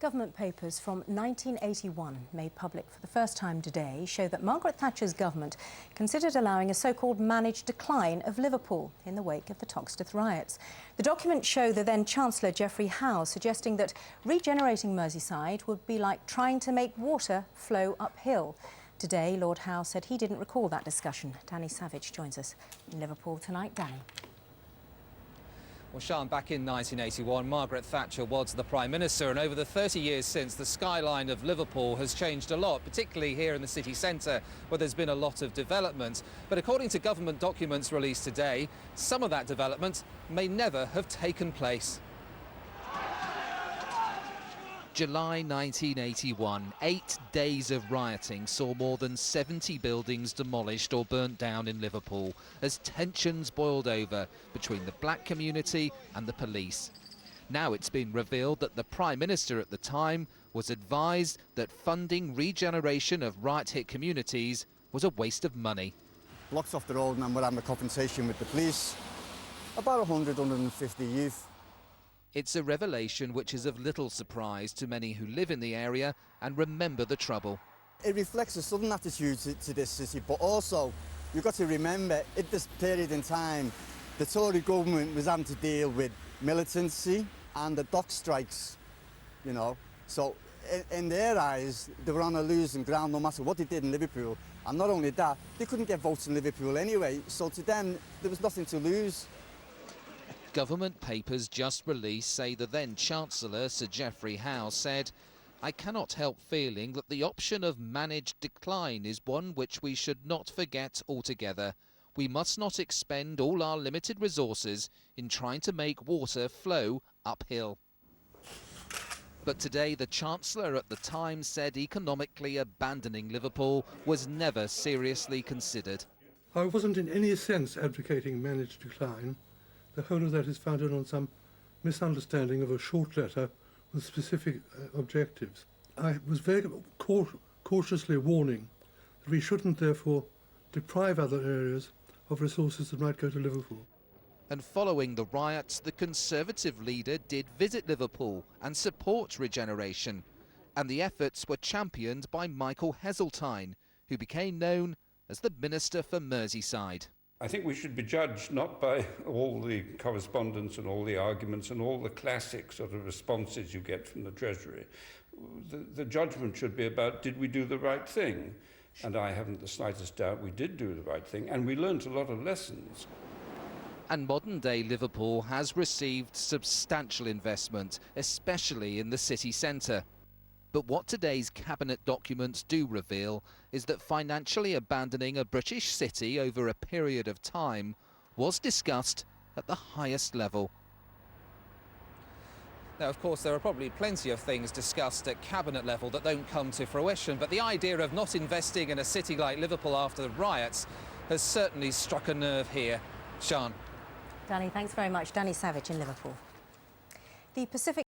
Government papers from 1981, made public for the first time today, show that Margaret Thatcher's government considered allowing a so-called managed decline of Liverpool in the wake of the Toxteth riots. The documents show the then Chancellor Geoffrey Howe suggesting that regenerating Merseyside would be like trying to make water flow uphill. Today, Lord Howe said he didn't recall that discussion. Danny Savage joins us in Liverpool tonight. Danny. Well, Sian, back in 1981, Margaret Thatcher was the Prime Minister, and over the 30 years since, the skyline of Liverpool has changed a lot, particularly here in the city centre, where there's been a lot of development. But according to government documents released today, some of that development may never have taken place. July 1981, 8 days of rioting saw more than 70 buildings demolished or burnt down in Liverpool as tensions boiled over between the black community and the police. Now it's been revealed that the Prime Minister at the time was advised that funding regeneration of riot-hit communities was a waste of money. Blocks off the road, and we're having a confrontation with the police. About 150 youth. It's a revelation which is of little surprise to many who live in the area and remember the trouble. It reflects a southern attitude to this city, but also you've got to remember at this period in time the Tory government was having to deal with militancy and the dock strikes, you know. So in their eyes they were on a losing ground no matter what they did in Liverpool, and not only that, they couldn't get votes in Liverpool anyway, so to them there was nothing to lose. Government papers just released say the then Chancellor, Sir Geoffrey Howe, said, "I cannot help feeling that the option of managed decline is one which we should not forget altogether. We must not expend all our limited resources in trying to make water flow uphill." But today the Chancellor at the time said economically abandoning Liverpool was never seriously considered. I wasn't in any sense advocating managed decline. The whole of that is founded on some misunderstanding of a short letter with specific objectives. I was very cautiously warning that we shouldn't therefore deprive other areas of resources that might go to Liverpool. And following the riots, the Conservative leader did visit Liverpool and support regeneration. And the efforts were championed by Michael Heseltine, who became known as the Minister for Merseyside. I think we should be judged not by all the correspondence and all the arguments and all the classic sort of responses you get from the Treasury. The judgment should be about, did we do the right thing? And I haven't the slightest doubt we did do the right thing, and we learnt a lot of lessons. And modern-day Liverpool has received substantial investment, especially in the city centre. But what today's cabinet documents do reveal is that financially abandoning a British city over a period of time was discussed at the highest level. Now, of course, there are probably plenty of things discussed at cabinet level that don't come to fruition, but the idea of not investing in a city like Liverpool after the riots has certainly struck a nerve here. Sian. Danny, thanks very much. Danny Savage in Liverpool. The Pacific